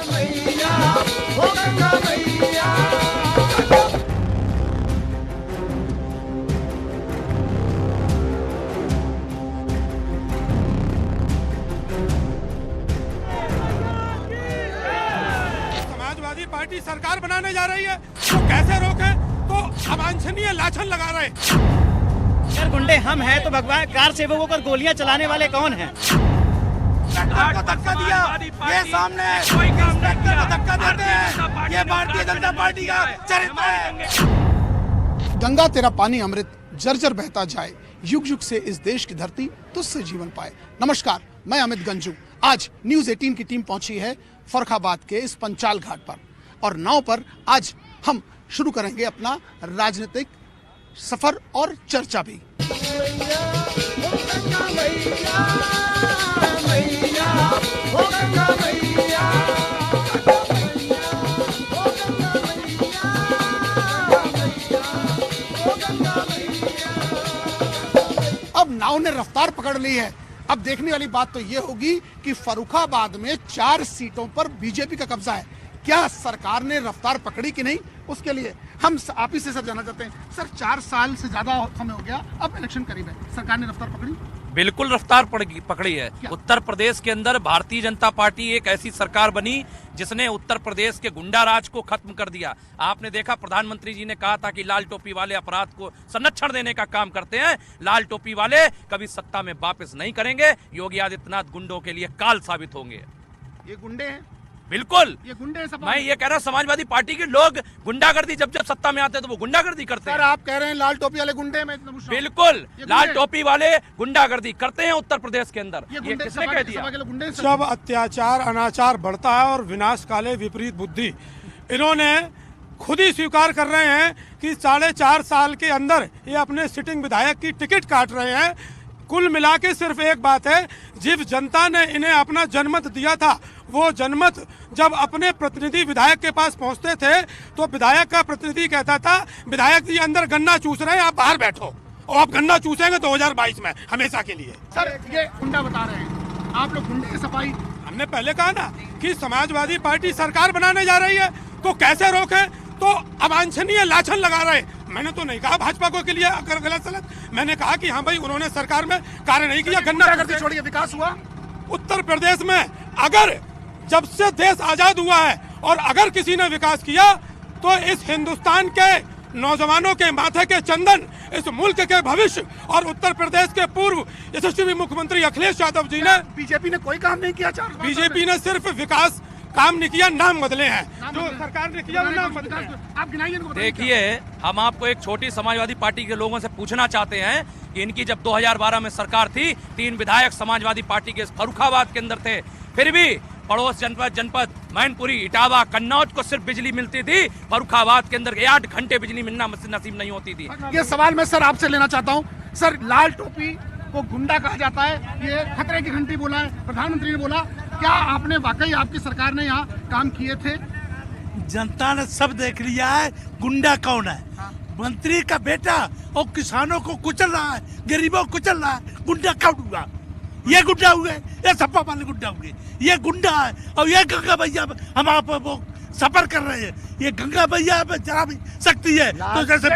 मैया हो गंगा मैया। समाजवादी पार्टी सरकार बनाने जा रही है तो कैसे रोके? तो अवांछनीय लाछन लगा रहे। अगर गुंडे हम हैं तो भगवान कार सेवकों पर गोलियां चलाने वाले कौन हैं? को धक्का दिया, ये सामने कोई काम नहीं को धक्का देते हैं, ये भारतीय जनता पार्टी का चरित्र है। गंगा तेरा पानी अमृत जर्जर बहता जाए, युग युग से इस देश की धरती तुझसे जीवन पाए। नमस्कार, मैं अमित गंजू। आज न्यूज 18 की टीम पहुंची है फर्रुखाबाद के इस पंचाल घाट पर और नाव पर आज हम शुरू करेंगे अपना राजनीतिक सफर और चर्चा भी। अब नाव ने रफ्तार पकड़ ली है। अब देखने वाली बात तो ये होगी कि फर्रुखाबाद में 4 सीटों पर बीजेपी का कब्जा है। क्या सरकार ने रफ्तार पकड़ी कि नहीं, उसके लिए हम आप ही से सर जानना चाहते हैं। सर, 4 साल से ज्यादा समय हो गया, अब इलेक्शन करीब है, सरकार ने रफ्तार पकड़ी? बिल्कुल रफ्तार पकड़ी है। उत्तर प्रदेश के अंदर भारतीय जनता पार्टी एक ऐसी सरकार बनी जिसने उत्तर प्रदेश के गुंडा राज को खत्म कर दिया। आपने देखा प्रधानमंत्री जी ने कहा था कि लाल टोपी वाले अपराध को संरक्षण देने का काम करते हैं। लाल टोपी वाले कभी सत्ता में वापस नहीं करेंगे। योगी आदित्यनाथ गुंडों के लिए काल साबित होंगे। ये गुंडे हैं, बिल्कुल ये गुंडे हैं। मैं ये कह रहा हूं समाजवादी पार्टी के लोग गुंडागर्दी जब जब सत्ता में आते हैं तो वो गुंडागर्दी करते हैं। सर, आप कह रहे हैं लाल टोपी वाले गुंडे में? बिल्कुल, लाल टोपी वाले गुंडागर्दी करते हैं उत्तर प्रदेश के अंदर। ये किसने कह दिया? जब अत्याचार अनाचार बढ़ता है और विनाश काले विपरीत बुद्धि, इन्होंने खुद ही स्वीकार कर रहे हैं कि 4.5 साल के अंदर ये अपने सिटिंग विधायक की टिकट काट रहे हैं। कुल मिला के सिर्फ एक बात है, जिस जनता ने इन्हें अपना जनमत दिया था, वो जनमत जब अपने प्रतिनिधि विधायक के पास पहुंचते थे तो विधायक का प्रतिनिधि कहता था, विधायक जी अंदर गन्ना चूस रहे हैं, आप बाहर बैठो, और आप गन्ना चूसेंगे 2022 में हमेशा के लिए। सर, ये गुंडा बता रहे हैं, आप लोग गुंडे की सफाई। हमने पहले कहा ना कि समाजवादी पार्टी सरकार बनाने जा रही है तो कैसे रोके? तो अवांछनीय लाछन लगा रहे। मैंने तो नहीं कहा भाजपा को के लिए अगर गलत सलत, मैंने कहा कि हाँ भाई उन्होंने सरकार में कार्य नहीं किया। गन्ना करके छोड़िए, विकास हुआ उत्तर प्रदेश में। अगर जब से देश आजाद हुआ है और अगर किसी ने विकास किया तो इस हिंदुस्तान के नौजवानों के माथे के चंदन, इस मुल्क के भविष्य और उत्तर प्रदेश के पूर्व यशस्वी मुख्यमंत्री अखिलेश यादव जी ने। बीजेपी ने कोई काम नहीं किया। बीजेपी ने सिर्फ विकास काम नहीं किया, नाम बदले हैं। जो सरकार ने किया वो नाम बदले हैं। आप गिनाइए। देखिए, हम आपको एक छोटी समाजवादी पार्टी के लोगों से पूछना चाहते हैं कि इनकी जब 2012 में सरकार थी, 3 विधायक समाजवादी पार्टी के फर्रुखाबाद के अंदर थे, फिर भी पड़ोस जनपद मैनपुरी, इटावा, कन्नौज को सिर्फ बिजली मिलती थी। फर्रुखाबाद के अंदर 8 घंटे बिजली मिलना नसीब नहीं होती थी। ये सवाल मैं सर आपसे लेना चाहता हूँ। सर, लाल टोपी को गुंडा कहा जाता है, ये खतरे की घंटी बोला है, प्रधानमंत्री ने बोला। क्या आपने वाकई आपकी सरकार ने यहाँ काम किए थे? जनता ने सब देख लिया है गुंडा कौन है। मंत्री का बेटा और किसानों को कुचल रहा है, गरीबों को कुचल रहा है, गुंडा कौन हुआ? ये गुंडा हुए, ये सपा वाले गुंडा हुए, ये गुंडा है। और ये गंगा भैया हम आप वो सफर कर रहे हैं, ये गंगा भैया पे जरा भी शक्ति है तो जैसे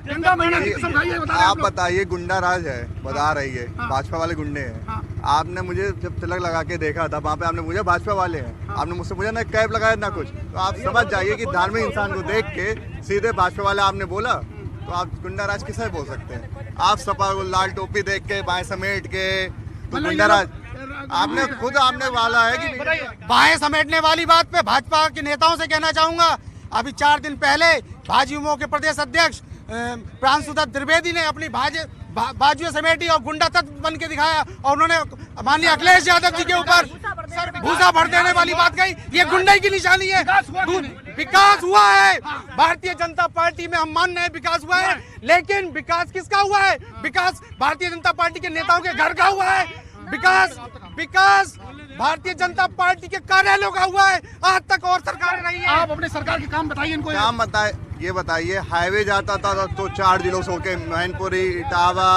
गंगा मैया की कसम खाइए। आप बताइए, गुंडा राज है, बता रही है। भाजपा वाले गुंडे हैं। आपने मुझे जब तिलक लगा के देखा था वहाँ पे, आपने मुझे भाजपा वाले हैं, आपने मुझसे मुझे ना कैप लगाया ना कुछ, तो आप समझ जाइए कि धार्मिक इंसान को देख के सीधे भाजपा वाले आपने बोला, तो आप गुंडा राज किसे बोल सकते हैं? आप सपा को लाल टोपी देख के बाएं समेट के तो गुंडा राज आपने खुद आपने वाला है कि बाएं समेटने वाली बात पे भाजपा के नेताओं से कहना चाहूंगा, अभी 4 दिन पहले भाजयुमो के प्रदेश अध्यक्ष प्रांशुदत्त त्रिवेदी ने अपनी बाजुएं समेटी और गुंडा तत्व बन के दिखाया और उन्होंने माननीय अखिलेश यादव जी के ऊपर भूसा भर देने वाली बात कही। ये गुंडे की निशानी है। विकास हुआ है भारतीय जनता पार्टी में, हम मान रहे हैं विकास हुआ है, लेकिन विकास किसका हुआ है? विकास भारतीय जनता पार्टी के नेताओं के घर का हुआ है। विकास भारतीय जनता पार्टी के कार्यालयों का हुआ है, आज तक और सरकार नहीं है। आप अपने सरकार के काम बताइए इनको। काम बताए, ये बताइए, हाईवे जाता था तो 4 जिलों से होके मैनपुरी, इटावा,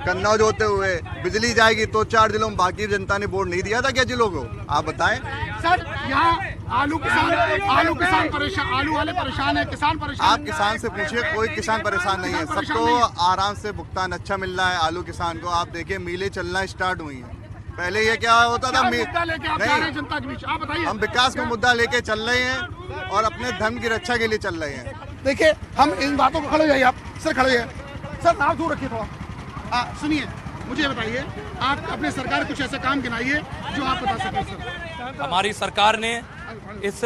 कन्नौज होते हुए बिजली जाएगी तो 4 जिलों में, बाकी जनता ने वोट नहीं दिया था क्या जिलों को? आप बताएं। सर यहाँ आलू किसान परेशान, आलू वाले परेशान है, किसान परेशान। आप किसान से पूछिए, कोई किसान परेशान नहीं है, सबको आराम से भुगतान अच्छा मिल रहा है आलू किसान को। आप देखिए मिलें चलना स्टार्ट हुई है। पहले ये क्या होता था, नहीं, जनता के बीच आप बताइए। हम विकास का मुद्दा लेके चल रहे हैं और अपने धर्म की रक्षा के लिए चल रहे हैं। देखिए हम इन बातों को, खड़े हो जाइए आप सर, खड़े हो जाइए सर, नाम दूर रखिए थोड़ा। सुनिए, मुझे बताइए, आप अपने सरकार कुछ ऐसे काम गिनाइए जो आप बता सकें सर। हमारी सरकार ने इस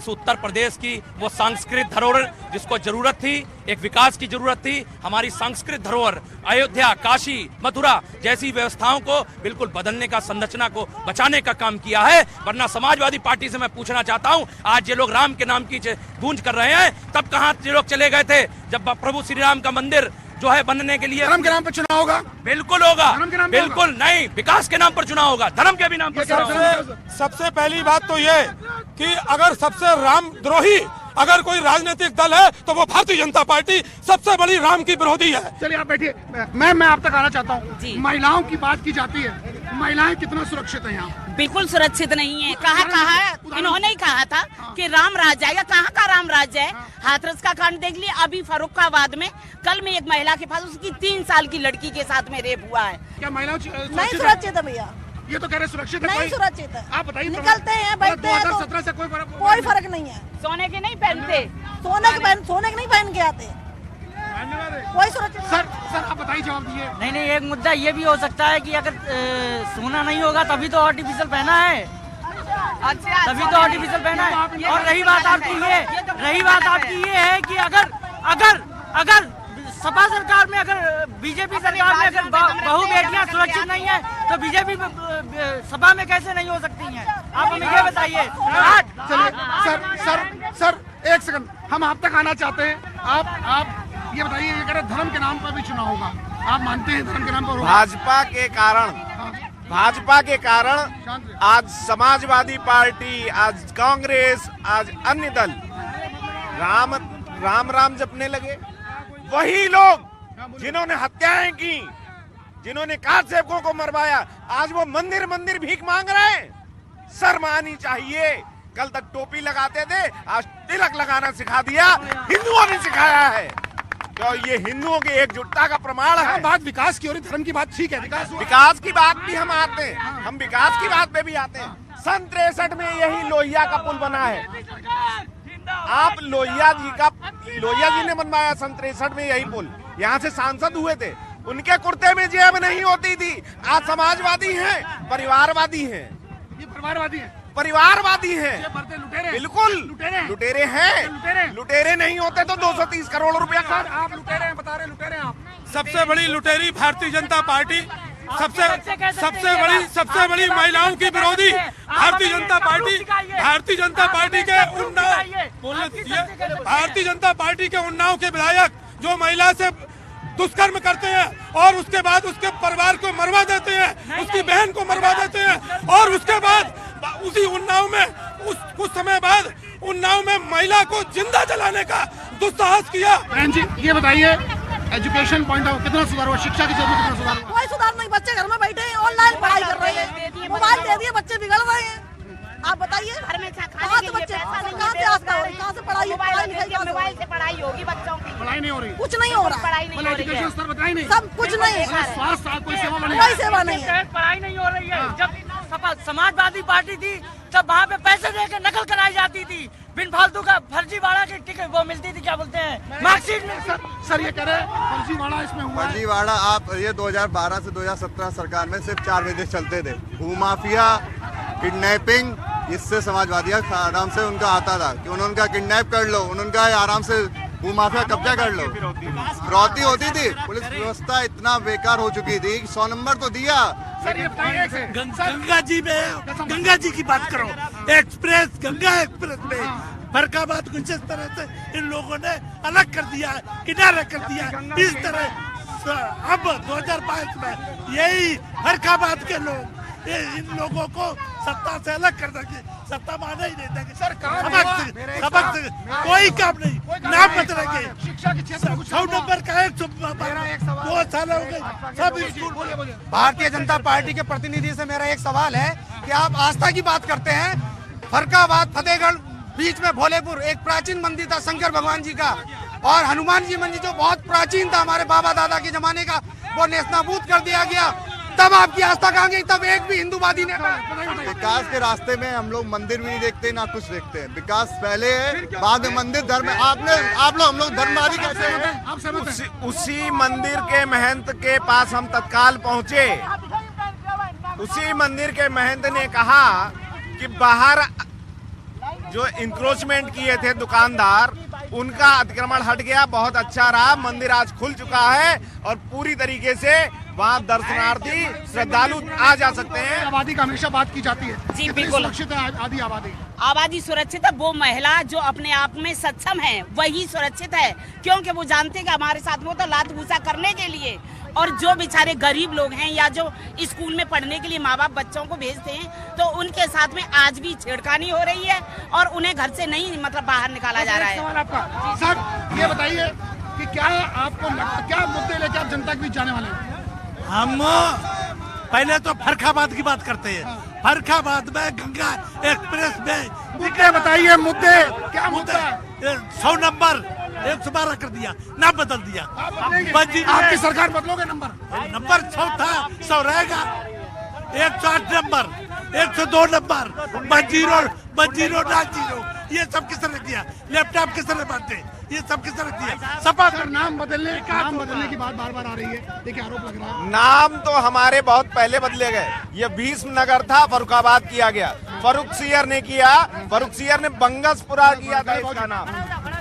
उत्तर प्रदेश की वो सांस्कृतिक धरोहर जिसको जरूरत थी, एक विकास की जरूरत थी, हमारी सांस्कृतिक धरोहर अयोध्या, काशी, मथुरा जैसी व्यवस्थाओं को बिल्कुल बदलने का, संरचना को बचाने का काम किया है। वरना समाजवादी पार्टी से मैं पूछना चाहता हूं, आज ये लोग राम के नाम की गूंज कर रहे हैं, तब कहां ये लोग चले गए थे जब प्रभु श्री राम का मंदिर जो है बनने के लिए? धर्म के नाम पर चुनाव होगा? बिल्कुल होगा, बिल्कुल नहीं, विकास के नाम पर चुनाव होगा, धर्म के भी नाम पर चुनाव होगा। सबसे पहली बात तो ये कि अगर सबसे रामद्रोही अगर कोई राजनीतिक दल है तो वो भारतीय जनता पार्टी सबसे बड़ी राम की विरोधी है। चलिए आप बैठिए, मैं आप तक आना चाहता हूँ। महिलाओं की बात की जाती है, महिलाएं कितना सुरक्षित है यहाँ? बिल्कुल सुरक्षित नहीं है। कहा इन्होंने ही कहा था कि राम राज्य आएगा, कहाँ का राम राज्य है? हाथरस का कांड देख लिया, अभी फर्रुखाबाद में कल में एक महिला के पास उसकी 3 साल की लड़की के साथ में रेप हुआ है। क्या महिलाओं नहीं सुरक्षित है भैया? ये तो कह रहे सुरक्षित है, नहीं सुरक्षित है। आप बताइए, निकलते हैं, बैठते हैं, 2017 से कोई फर्क नहीं है। सोने के नहीं पहनते, सोने के नहीं पहन के आते, कोई सुरक्षित। सर आप बताइए, जवाब दीजिए। नहीं, एक मुद्दा ये भी हो सकता है कि अगर सोना नहीं होगा तभी तो आर्टिफिशियल पहना है, अच्छा तभी तो आर्टिफिशियल पहना है। और रही बात आपकी ये है कि अगर सपा सरकार में, अगर बीजेपी सरकार में अगर बहु बेटियां सुरक्षित नहीं है तो बीजेपी सपा में कैसे नहीं हो सकती हैं? आप हमें ये बताइए। चलिए सर एक सेकंड, हम आप तक आना चाहते हैं। आप ये बताइए, ये कह रहे धर्म के नाम पर भी चुनाव होगा, आप मानते हैं धर्म के नाम पर? भाजपा के कारण आज समाजवादी पार्टी, आज कांग्रेस, आज अन्य दल राम जपने लगे। वही लोग जिन्होंने हत्याएं की, जिन्होंने कार सेवकों को मरवाया, आज वो मंदिर भीख मांग रहे हैं। शर्म आनी चाहिए। कल तक टोपी लगाते थे, आज तिलक लगाना सिखा दिया, हिंदुओं ने सिखाया है। तो ये हिंदुओं की एकजुटता का प्रमाण है। बात विकास की हो रही, धर्म की बात ठीक है, विकास की बात भी हम आते हैं, हम विकास की बात पे भी आते हैं। 63 में यही लोहिया का पुल बना है। आप लोहिया जी ने बनवाया 63 में यही पुल। यहाँ से सांसद हुए थे, उनके कुर्ते में जेब नहीं होती थी। आज समाजवादी हैं, परिवारवादी हैं। ये परिवारवादी हैं, बिल्कुल लुटेरे हैं। लुटेरे नहीं होते तो 230 करोड़ रुपया का आप लुटेरे हैं, बता रहे लुटेरे हैं आप। सबसे बड़ी लुटेरी भारतीय जनता पार्टी, सबसे बड़ी महिलाओं की विरोधी भारतीय जनता पार्टी के उन्नाव के विधायक जो महिला से दुष्कर्म करते हैं और उसके बाद उसके परिवार को मरवा देते हैं, उसकी बहन को मरवा देते हैं, और उसके बाद उसी उन्नाव में कुछ समय बाद उन्नाव में महिला को जिंदा जलाने का दुस्साहस किया। बहन जी ये बताइए, एजुकेशन पॉइंट ऑफ कितना सुधार हुआ? शिक्षा की जरूरत कितना सुधार हुआ? कोई सुधार नहीं, बच्चे घर में बैठे हैं, ऑनलाइन पढ़ाई कर रहे हैं, मोबाइल दे दिए, बच्चे बिगड़ रहे हैं। आप बताइए, घर में कहाँ से बच्चे, कहाँ से पढ़ाई, मोबाइल से पढ़ाई होगी बच्चों की? पढ़ाई नहीं हो रही, कुछ नहीं हो रहा, पढ़ाई नहीं हो रही है, स्तर बताई नहीं, सब कुछ नहीं, स्वास्थ्य कोई सेवा नहीं है, पढ़ाई नहीं हो रही है। जब समाजवादी पार्टी थी तब वहाँ पे पैसे दे के नकल कराई जाती थी, बिन फालतू का फर्जीवाड़ा की टिकट वो मिलती थी, क्या बोलते हैं, मार्कशीट में। सर ये कह रहे हैं फर्जीवाड़ा इसमें हुआ है। फर्जीवाड़ा आप ये 2012 से 2017 सरकार में सिर्फ 4 विदेश चलते थे। भूमाफिया, किडनैपिंग, इससे समाजवादी आराम से उनका आता था कि उनका किडनैप कर लो, उनका आराम से भूमाफिया कब्जा कर लो। फिरौती होती थी, पुलिस व्यवस्था इतना बेकार हो चुकी थी, 100 नंबर तो दिया। गंगा जी की बात करो, गंगा एक्सप्रेस में फर्रुखाबाद कुछ इस तरह से इन लोगों ने अलग कर दिया, किनारा कर दिया। इस तरह अब 2022 में यही फर्रुखाबाद के लोग इन लोगों को सत्ता से अलग कर देंगे, सत्ता माने ही नहीं देंगे। सर, काम सबक कोई काम नहीं, नाम बदलेंगे। शिक्षा के क्षेत्र में 100 नंबर का 2 साल हो गए सब स्कूल। भारतीय जनता पार्टी के प्रतिनिधि से मेरा एक सवाल है कि आप आस्था की बात करते हैं, फरकाबाद फतेहगढ़ बीच में भोलेपुर एक प्राचीन मंदिर था शंकर भगवान जी का, और हनुमान जी मंदिर जो बहुत प्राचीन था हमारे बाबा दादा के जमाने का, वो नेस्तनाबूद कर दिया गया। तब आपकी आस्था कहाँ गई? तब एक भी हिंदूवादी नेता। विकास के रास्ते में हम लोग मंदिर भी नहीं देखते ना कुछ देखते हैं। विकास पहले है, बाद में मंदिर धर्म। हम लोग धर्मवादी कैसे हैं? उसी मंदिर के महंत के पास हम तत्काल पहुंचे। उसी मंदिर के महंत ने कहा कि बाहर जो इंक्रोचमेंट किए थे दुकानदार, उनका अतिक्रमण हट गया, बहुत अच्छा रहा। मंदिर आज खुल चुका है और पूरी तरीके से वहाँ दर्शनार्थी श्रद्धालु आ जा सकते हैं। आबादी का हमेशा बात की जाती है। जी बिल्कुल, सुरक्षित है आदि आबादी। आबादी सुरक्षित है। वो महिला जो अपने आप में सक्षम है वही सुरक्षित है, क्योंकि वो जानते हैं कि हमारे साथ वो तो लात घूसा करने के लिए, और जो बेचारे गरीब लोग हैं या जो स्कूल में पढ़ने के लिए माँ बाप बच्चों को भेजते हैं, तो उनके साथ में आज भी छेड़खानी हो रही है और उन्हें घर से नहीं मतलब बाहर निकाला जा रहा है। सवाल आपका सर, ये बताइए कि क्या आपको क्या मुद्दे लेकर आप जनता के बीच जाने वाले हैं? हम पहले तो फरखाबाद की बात करते हैं। फरखाबाद में गंगा एक्सप्रेस में मुद्दे बताइए, मुद्दे क्या मुद्दा है? 100 नंबर 112 कर दिया, नाम बदल दिया। आपकी सरकार बदलोगे? नंबर 100 था, 100 रहेगा। 108 नंबर, 102 नंबर, 10 90, ये सब किसने किया? लैपटॉप किसने बांटे? ये सब किसने किया? सपा सर, नाम बदलने की बात बार बार आ रही है, देखिए आरोप लग रहा है। नाम तो हमारे बहुत पहले बदले गए। ये भीष्म नगर था, फर्रुखाबाद किया गया। फर्रुख सियर ने किया, फर्रुख सियर ने बंगसपुरा किया था इसका नाम,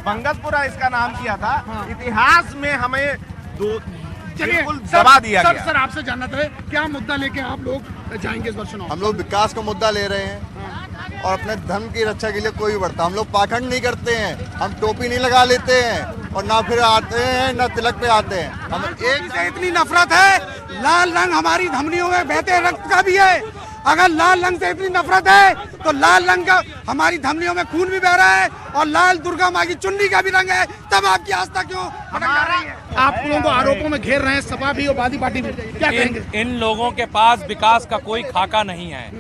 बंगसपुरा इसका नाम किया था। इतिहास में हमें बिल्कुल दबा दिया गया। सर आपसे जानना था क्या मुद्दा लेके आप लोग जाएंगे इस बार चुनाव? हम लोग विकास का मुद्दा ले रहे हैं और अपने धर्म की रक्षा के लिए कोई भी बढ़ता। हम लोग पाखंड नहीं करते हैं, हम टोपी नहीं लगा लेते हैं और ना फिर आते हैं ना तिलक पे आते हैं। हम एक से इतनी नफरत है, लाल रंग हमारी धमनियों में बहते रक्त का भी है। अगर लाल रंग से इतनी नफरत है तो लाल रंग का हमारी धमनियों में खून भी बह रहा है और लाल दुर्गा माँ की चुन्नी का भी रंग है। तब आपकी आस्था क्यों भटक जा रही है? आप लोगों को आरोपों में घेर रहे हैं, सपा भी और आबादी पार्टी भी, क्या कहेंगे? इन लोगों के पास विकास का कोई खाका नहीं है।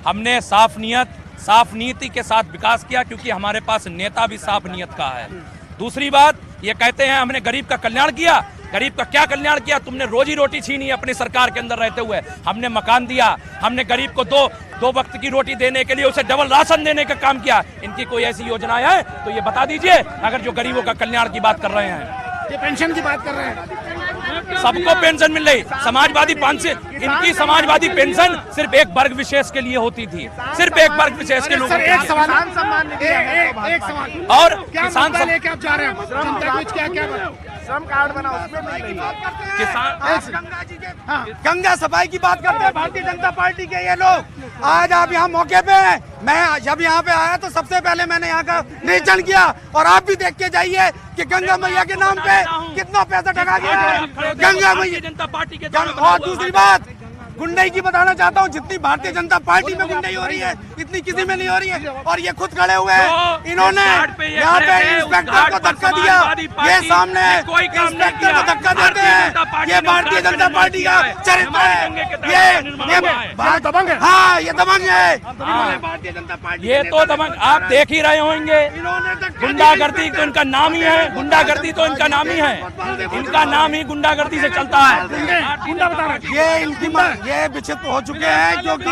हमने साफ नीति के साथ विकास किया, क्योंकि हमारे पास नेता भी साफ नीयत का है। दूसरी बात, ये कहते हैं हमने गरीब का कल्याण किया। गरीब का क्या कल्याण किया? तुमने रोजी रोटी छीनी अपनी सरकार के अंदर रहते हुए। हमने मकान दिया, हमने गरीब को दो वक्त की रोटी देने के लिए उसे डबल राशन देने का काम किया। इनकी कोई ऐसी योजनाएं है तो ये बता दीजिए, अगर जो गरीबों का कल्याण की बात कर रहे हैं। ये पेंशन की बात कर रहे हैं, सबको पेंशन मिल रही। समाजवादी इनकी समाजवादी पेंशन सिर्फ एक वर्ग विशेष के लिए होती थी, सिर्फ एक वर्ग विशेष के लोगों के लिए। एक सवाल और क्या किसान मुद्दा लेके आप जा रहे हैं जनता के बीच? क्या श्रम कार्ड बना, उसमें मिल रही है। किसान गंगा सफाई की बात करते हैं भारतीय जनता पार्टी के ये लोग। आज आप यहाँ मौके पे हैं, मैं जब यहाँ पे आया तो सबसे पहले मैंने यहाँ का निरीक्षण किया और आप भी देख के जाइए कि गंगा मैया के नाम पे कितना पैसा ठगा गया है। गंगा मैया जनता पार्टी के और दूसरी बात गुंडई की बताना चाहता हूँ, जितनी भारतीय जनता पार्टी में गुंडई हो रही है इतनी किसी में नहीं हो रही है। और ये खुद खड़े हुए हैं, इन्होंने यहाँ पे इंस्पेक्टर को धक्का दिया, ये सामने इंस्पेक्टर को धक्का देते हैं। ये भारतीय जनता पार्टी का चरित्र है, ये दबंग है। हाँ, ये दबंग है भारतीय जनता पार्टी। ये तो दबंग आप देख ही रहे होंगे। गुंडागर्दी तो इनका नाम ही है, गुंडागर्दी तो इनका नाम ही है, इनका नाम ही गुंडागर्दी से चलता है। ये इनकी ये विचित्र हो चुके हैं क्योंकि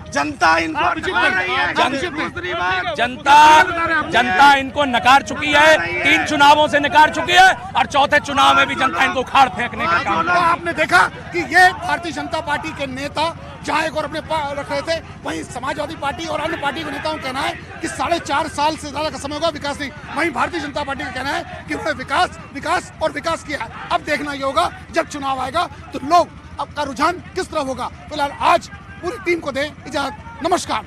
जनता इनको जनता इनको नकार चुकी है। 3 चुनावों से नकार चुकी है और चौथे चुनाव में भी जनता इनको उखाड़ फेंकने का काम। आपने देखा कि ये भारतीय जनता पार्टी के नेता जहाँ एक और अपने रख रहे थे, वहीं समाजवादी पार्टी और अन्य पार्टी के नेताओं का कहना है कि 4.5 साल से ज्यादा का समय होगा विकास नहीं। वहीं भारतीय जनता पार्टी का कहना है कि उन्होंने विकास किया है। अब देखना ये होगा जब चुनाव आएगा तो लोग अब का रुझान किस तरह होगा। फिलहाल आज पूरी टीम को दें इजाजत, नमस्कार।